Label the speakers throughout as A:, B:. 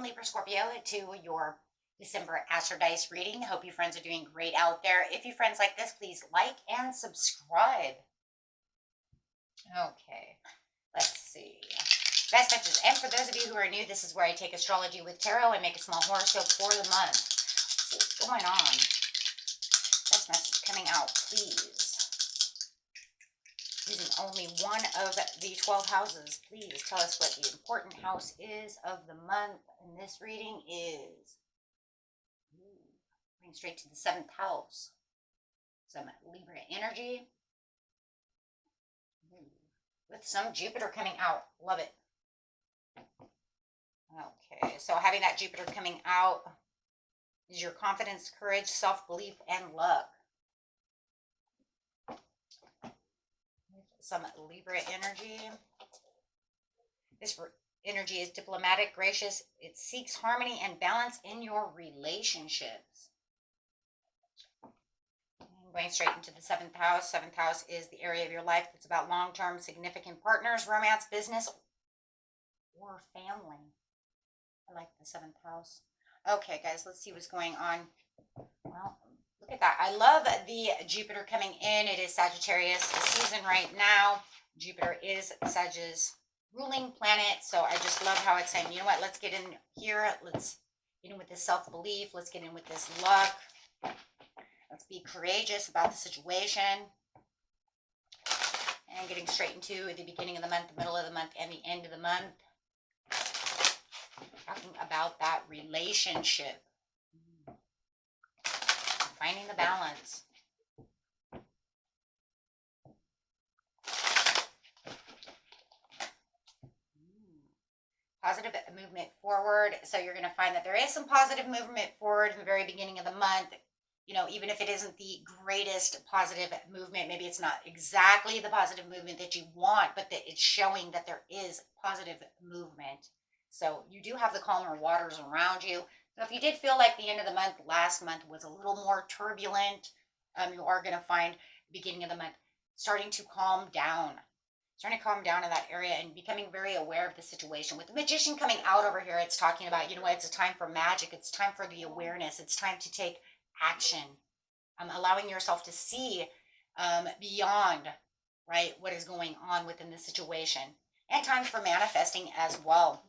A: welcome Libra Scorpio to your December Astro Dice reading. Hope you friends are doing great out there. If you friends like this, please like and subscribe. Okay, let's see. Best touches. And for those of you who are new, this is where I take astrology with tarot and make a small horoscope for the month. Let's see what's going on. Best message coming out, please. Using only one of the 12 houses, please tell us what the important house is of the month. And this reading is going straight to the 7th house. Some Libra energy with some Jupiter coming out. Love it. Okay, so having that Jupiter coming out is your confidence, courage, self-belief, and luck. Some Libra energy. This energy is diplomatic, gracious. It seeks harmony and balance in your relationships. Going straight into the 7th house. 7th house is the area of your life that's about long-term significant partners, romance, business, or family. I like the 7th house. Okay, guys, let's see what's going on. Well, look at that. I love the Jupiter coming in. It is Sagittarius season right now. Jupiter is Sagittarius ruling planet. So I just love how it's saying, you know what, let's get in here. Let's get in with this self-belief. Let's get in with this luck. Let's be courageous about the situation. And getting straight into the beginning of the month, the middle of the month, and the end of the month. Talking about that relationship. Finding the balance. Positive movement forward. So you're going to find that there is some positive movement forward in the very beginning of the month. You know, even if it isn't the greatest positive movement, maybe it's not exactly the positive movement that you want, but that it's showing that there is positive movement. So you do have the calmer waters around you. So if you did feel like the end of the month, last month was a little more turbulent, you are going to find the beginning of the month starting to calm down. Starting to calm down in that area and becoming very aware of the situation. With the Magician coming out over here, it's talking about, you know what, it's a time for magic. It's time for the awareness. It's time to take action. Allowing yourself to see beyond, right, what is going on within the situation. And time for manifesting as well.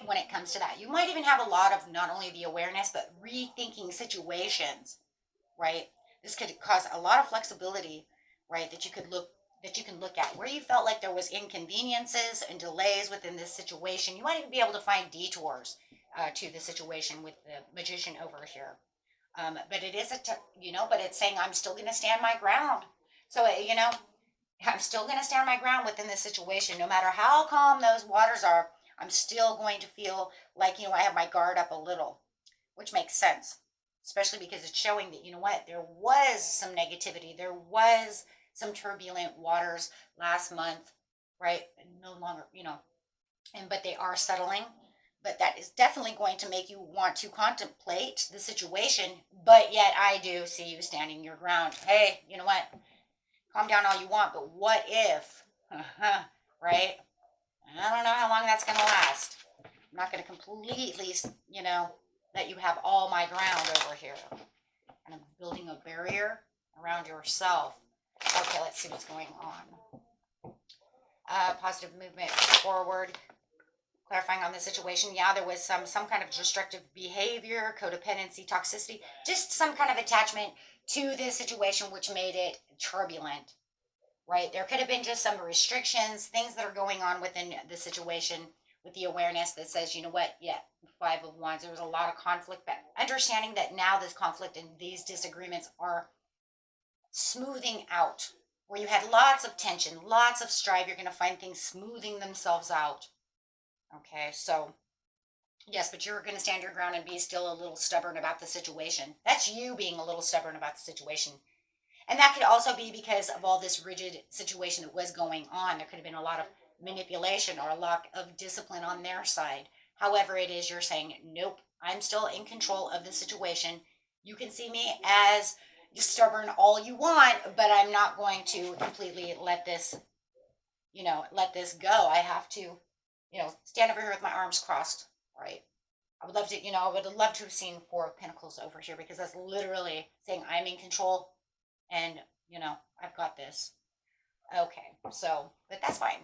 A: When it comes to that, you might even have a lot of not only the awareness but rethinking situations, right? This could cause a lot of flexibility, right, that you can look at where you felt like there was inconveniences and delays within this situation. You might even be able to find detours to the situation with the Magician over here. But it is but it's saying I'm still going to stand my ground. So I'm still going to stand my ground within this situation, no matter how calm those waters are. I'm still going to feel like, I have my guard up a little, which makes sense, especially because it's showing that, you know what, there was some negativity. There was some turbulent waters last month, right? No longer, but they are settling. But that is definitely going to make you want to contemplate the situation. But yet I do see you standing your ground. Hey, you know what? Calm down all you want, but what if, right? I don't know how long that's going to last. I'm not going to completely, let you have all my ground over here. And I'm building a barrier around yourself. Okay, let's see what's going on. Positive movement forward. Clarifying on the situation. Yeah, there was some kind of destructive behavior, codependency, toxicity, just some kind of attachment to this situation, which made it turbulent. Right? There could have been just some restrictions, things that are going on within the situation with the awareness that says, you know what? Yeah, 5 of Wands. There was a lot of conflict, but understanding that now this conflict and these disagreements are smoothing out. Where you had lots of tension, lots of strife, you're going to find things smoothing themselves out. Okay, so yes, but you're going to stand your ground and be still a little stubborn about the situation. That's you being a little stubborn about the situation. And that could also be because of all this rigid situation that was going on. There could have been a lot of manipulation or a lot of discipline on their side. However it is, you're saying, nope, I'm still in control of the situation. You can see me as stubborn all you want, but I'm not going to completely let this go. I have to, stand over here with my arms crossed, right? I would love to, I would love to have seen Four of Pentacles over here because that's literally saying I'm in control and, I've got this. Okay, so, but that's fine.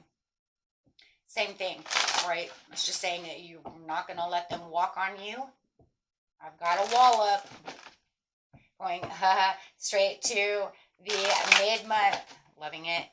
A: Same thing, right? It's just saying that you're not going to let them walk on you. I've got a wall up. Going straight to the mid-month. Loving it.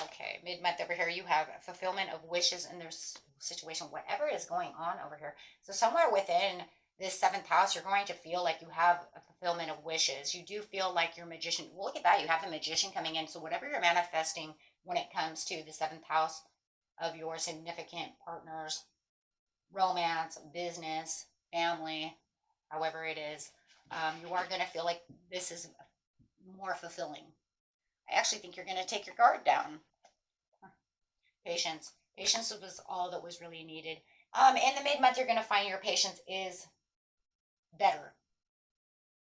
A: Okay, mid-month over here, you have fulfillment of wishes in their situation, whatever is going on over here. So somewhere within this 7th house, you're going to feel like you have a fulfillment of wishes. You do feel like your magician. Well, look at that. You have the magician coming in. So whatever you're manifesting when it comes to the 7th house of your significant partners, romance, business, family, however it is, you are going to feel like this is more fulfilling. I actually think you're going to take your guard down. Patience. Patience was all that was really needed. In the mid-month, you're going to find your patience is better,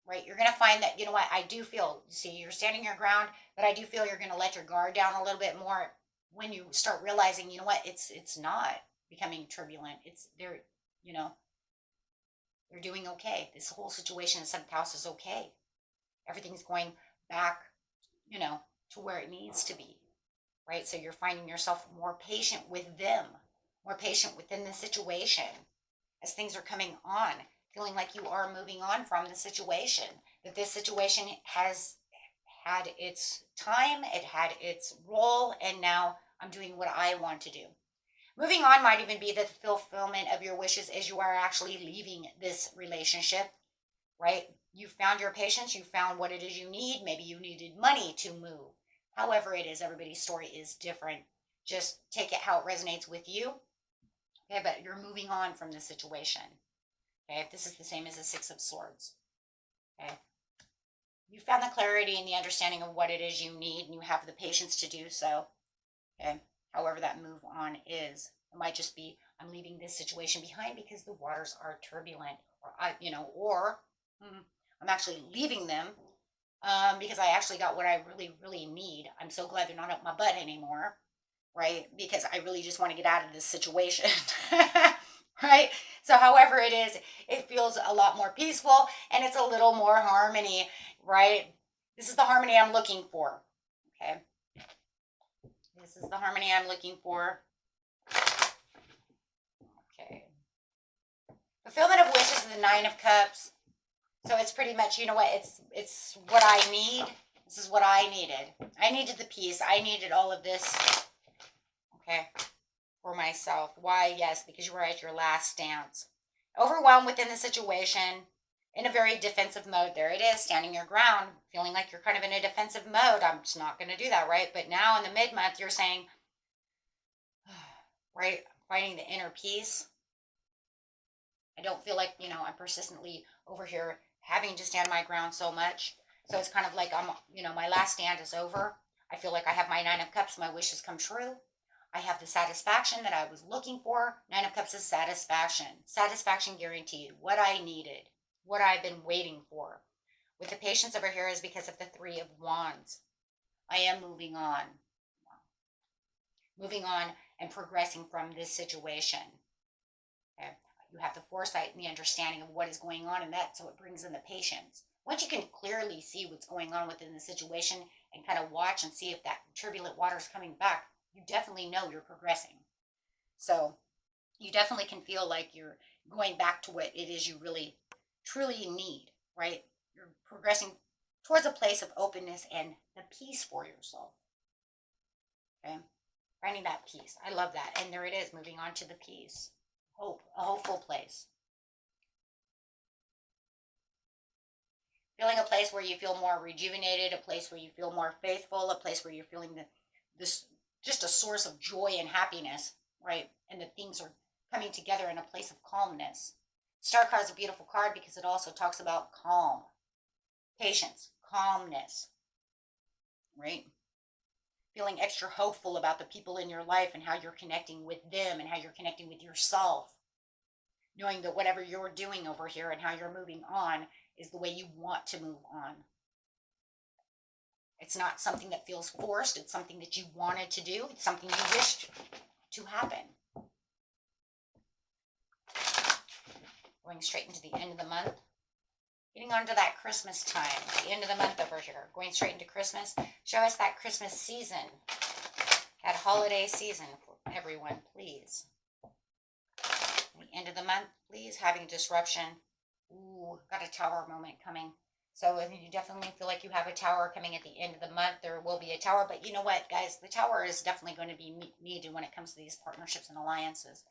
A: right? You're going to find that, you know what, I do feel, see, you're standing your ground, but I do feel you're going to let your guard down a little bit more when you start realizing, you know what, it's not becoming turbulent. They're, they're doing okay. This whole situation in 7th house is okay. Everything's going back, to where it needs to be, right? So you're finding yourself more patient with them, more patient within the situation as things are coming on, feeling like you are moving on from the situation, that this situation has had its time, it had its role, and now I'm doing what I want to do. Moving on might even be the fulfillment of your wishes as you are actually leaving this relationship, right? You found your patience, you found what it is you need. Maybe you needed money to move. However it is, everybody's story is different. Just take it how it resonates with you. Okay, but you're moving on from the situation. Okay, this is the same as the 6 of Swords. Okay, you found the clarity and the understanding of what it is you need, and you have the patience to do so. Okay, however that move on is. It might just be, I'm leaving this situation behind because the waters are turbulent, or I'm actually leaving them because I actually got what I really, really need. I'm so glad they're not up my butt anymore, right? Because I really just want to get out of this situation, right? So however it is, it feels a lot more peaceful and it's a little more harmony, right? This is the harmony I'm looking for, okay? This is the harmony I'm looking for. Okay. Fulfillment of wishes is the 9 of Cups. So it's pretty much, you know what, it's what I need. This is what I needed. I needed the peace. I needed all of this, okay, for myself. Why? Yes, because you were at your last stance. Overwhelmed within the situation, in a very defensive mode. There it is, standing your ground, feeling like you're kind of in a defensive mode. I'm just not going to do that, right? But now in the mid-month, you're saying, right, finding the inner peace. I don't feel like, I'm persistently over here having to stand my ground so much. So it's kind of like my last stand is over. I feel like I have my 9 of Cups. My wishes come true. I have the satisfaction that I was looking for. 9 of Cups is satisfaction. Satisfaction guaranteed. What I needed. What I've been waiting for. With the patience over here is because of the 3 of Wands. I am moving on. Moving on and progressing from this situation. Okay. You have the foresight and the understanding of what is going on in that, so it brings in the patience. Once you can clearly see what's going on within the situation and kind of watch and see if that turbulent water is coming back, you definitely know you're progressing. So you definitely can feel like you're going back to what it is you really, truly need, right? You're progressing towards a place of openness and the peace for yourself. Okay? Finding that peace. I love that. And there it is, moving on to the peace. Hope, a hopeful place. Feeling a place where you feel more rejuvenated, a place where you feel more faithful, a place where you're feeling this just a source of joy and happiness, right? And that things are coming together in a place of calmness. Star card is a beautiful card because it also talks about calm, patience, calmness, right? Feeling extra hopeful about the people in your life and how you're connecting with them and how you're connecting with yourself. Knowing that whatever you're doing over here and how you're moving on is the way you want to move on. It's not something that feels forced. It's something that you wanted to do. It's something you wished to happen. going straight into the end of the month. Getting on to that Christmas time, the end of the month over here, going straight into Christmas. Show us that Christmas season, that holiday season for everyone, please. The end of the month, please, having disruption. Ooh, got a tower moment coming. So you definitely feel like you have a tower coming at the end of the month. There will be a tower, but you know what, guys? The tower is definitely going to be needed when it comes to these partnerships and alliances.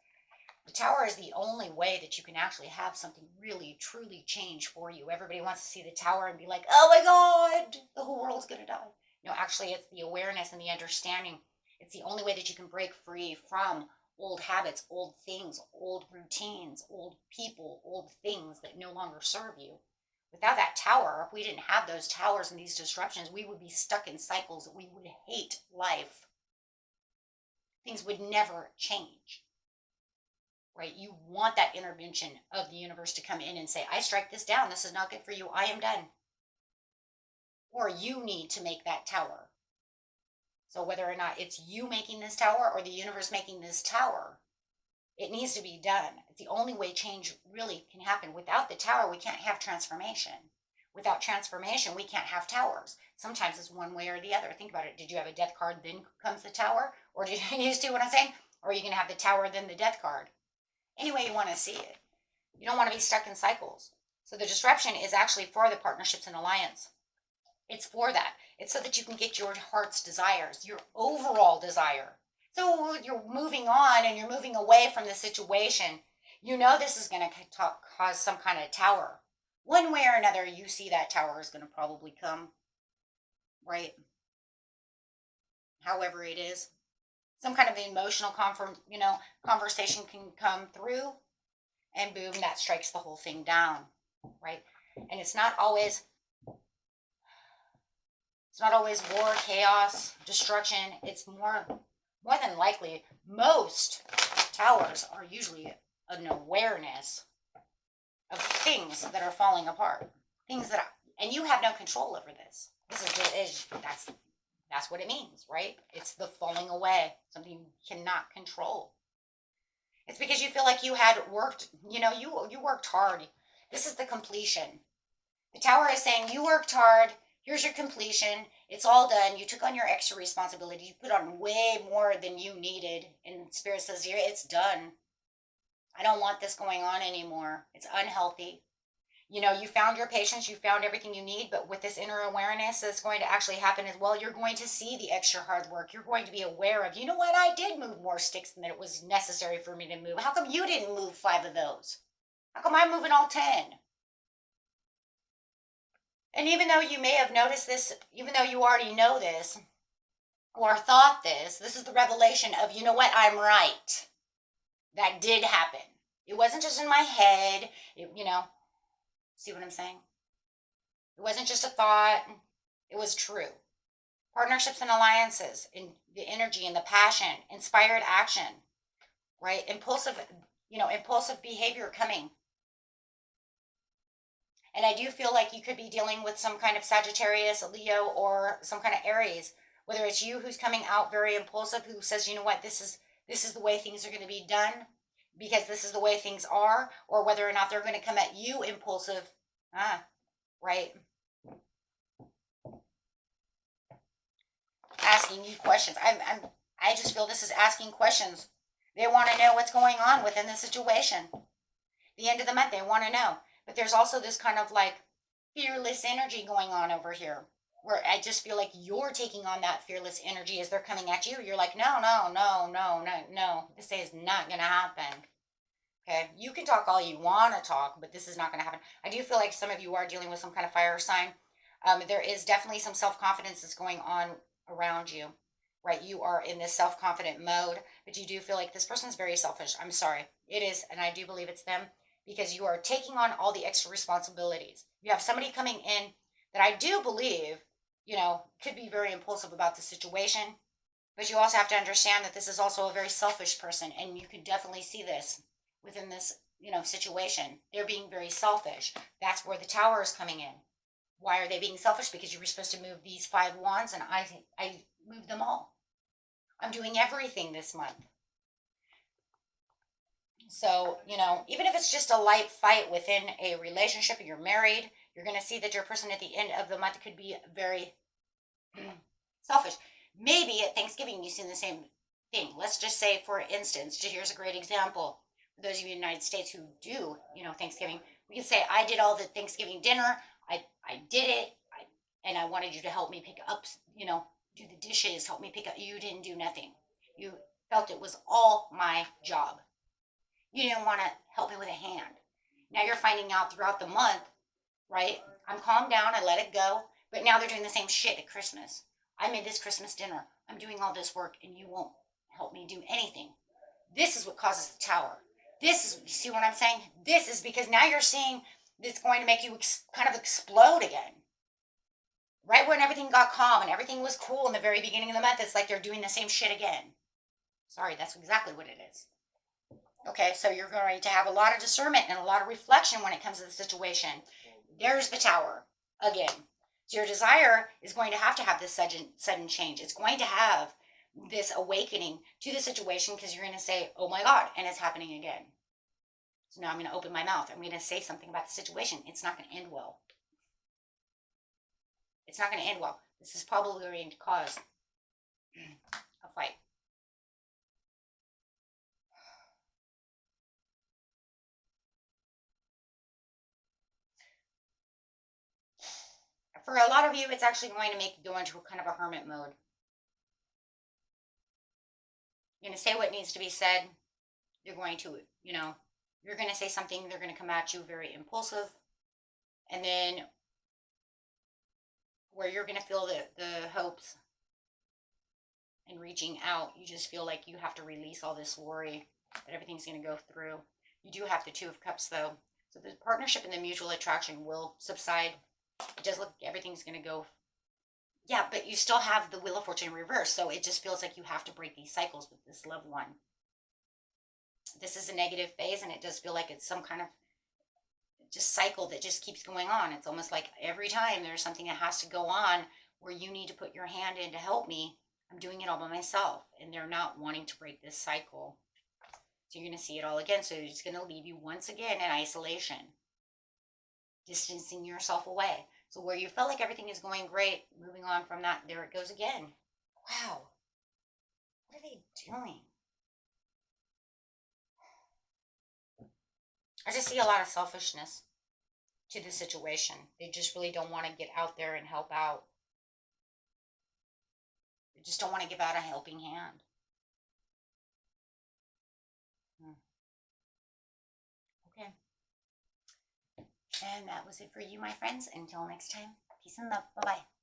A: The tower is the only way that you can actually have something really, truly change for you. Everybody wants to see the tower and be like, oh my God, the whole world's going to die. No, actually, it's the awareness and the understanding. It's the only way that you can break free from old habits, old things, old routines, old people, old things that no longer serve you. Without that tower, if we didn't have those towers and these disruptions, we would be stuck in cycles. We would hate life. Things would never change. Right? You want that intervention of the universe to come in and say, I strike this down. This is not good for you. I am done. Or you need to make that tower. So whether or not it's you making this tower or the universe making this tower, it needs to be done. It's the only way change really can happen. Without the tower, we can't have transformation. Without transformation, we can't have towers. Sometimes it's one way or the other. Think about it. Did you have a death card, then comes the tower? Or did you see what I'm saying? Or are you going to have the tower, then the death card? Any way you want to see it. You don't want to be stuck in cycles. So the disruption is actually for the partnerships and alliance. It's for that. It's so that you can get your heart's desires, your overall desire. So you're moving on and you're moving away from the situation. You know this is going to cause some kind of tower. One way or another, you see that tower is going to probably come. Right? However it is. Some kind of emotional conversation can come through, and boom, that strikes the whole thing down, right? And it's not always war, chaos, destruction. It's more than likely, most towers are usually an awareness of things that are falling apart, and you have no control over this. That's what it means, right? It's the falling away, something you cannot control. It's because you feel like you had worked, you worked hard. This is the completion. The tower is saying you worked hard. Here's your completion. It's all done. You took on your extra responsibility. You put on way more than you needed. And Spirit says, here, it's done. I don't want this going on anymore. It's unhealthy. You found your patience, you found everything you need, but with this inner awareness that's going to actually happen as well, you're going to see the extra hard work. You're going to be aware of, you know what, I did move more sticks than it was necessary for me to move. How come you didn't move 5 of those? How come I'm moving all 10? And even though you may have noticed this, even though you already know this, or thought this is the revelation of, you know what, I'm right. That did happen. It wasn't just in my head, See what I'm saying? It wasn't just a thought. It was true. Partnerships and alliances, in the energy and the passion, inspired action, right? Impulsive behavior coming. And I do feel like you could be dealing with some kind of Sagittarius, Leo, or some kind of Aries, whether it's you who's coming out very impulsive, who says, you know what, this is the way things are going to be done, because this is the way things are, or whether or not they're going to come at you impulsive, right? Asking you questions. I just feel this is asking questions. They want to know what's going on within the situation. The end of the month, they want to know. But there's also this kind of like fearless energy going on over here, where I just feel like you're taking on that fearless energy as they're coming at you. You're like, no. This is not going to happen. Okay, you can talk all you want to talk, but this is not going to happen. I do feel like some of you are dealing with some kind of fire sign. There is definitely some self-confidence that's going on around you, right? You are in this self-confident mode, but you do feel like this person's very selfish. I'm sorry. It is, and I do believe it's them, because you are taking on all the extra responsibilities. You have somebody coming in that I do believe, could be very impulsive about the situation, but you also have to understand that this is also a very selfish person, and you could definitely see this within this, situation. They're being very selfish. That's where the tower is coming in. Why are they being selfish? Because you were supposed to move these 5 wands, and I moved them all. I'm doing everything this month. So, you know, even if it's just a light fight within a relationship, you're married, you're going to see that your person at the end of the month could be very selfish. Maybe at Thanksgiving you see the same thing. Let's just say, for instance, here's a great example. For those of you in the United States who do, you know, Thanksgiving, we can say, I did all the Thanksgiving dinner. I did it. And I wanted you to help me pick up, you know, do the dishes, help me pick up. You didn't do nothing. You felt it was all my job. You didn't want to help me with a hand. Now you're finding out throughout the month, right? I'm calmed down. I let it go. But now they're doing the same shit at Christmas. I made this Christmas dinner. I'm doing all this work and you won't help me do anything. This is what causes the tower. This is, you see what I'm saying? This is because now you're seeing it's going to make you kind of explode again. Right when everything got calm and everything was cool in the very beginning of the month, it's like they're doing the same shit again. Sorry, that's exactly what it is. Okay, so you're going to have a lot of discernment and a lot of reflection when it comes to the situation. There's the tower again. So your desire is going to have this sudden change. It's going to have this awakening to the situation because you're going to say, oh my God, and it's happening again. So now I'm going to open my mouth. I'm going to say something about the situation. It's not going to end well. It's not going to end well. This is probably going to cause a fight. For a lot of you, it's actually going to make you go into a kind of a hermit mode. You're going to say what needs to be said. You're going to, you know, you're going to say something. They're going to come at you very impulsive. And then where you're going to feel the hopes and reaching out, you just feel like you have to release all this worry that everything's going to go through. You do have the Two of Cups, though. So the partnership and the mutual attraction will subside. It does look like everything's going to go. Yeah, but you still have the Wheel of Fortune in reverse. So it just feels like you have to break these cycles with this loved one. This is a negative phase, and it does feel like it's some kind of just cycle that just keeps going on. It's almost like every time there's something that has to go on where you need to put your hand in to help me, I'm doing it all by myself, and they're not wanting to break this cycle. So you're going to see it all again. So it's going to leave you once again in isolation, distancing yourself away. So where you felt like everything is going great, moving on from that, there it goes again. Wow. What are they doing? I just see a lot of selfishness to the situation. They just really don't want to get out there and help out. They just don't want to give out a helping hand. Okay. And that was it for you, my friends. Until next time, peace and love. Bye-bye.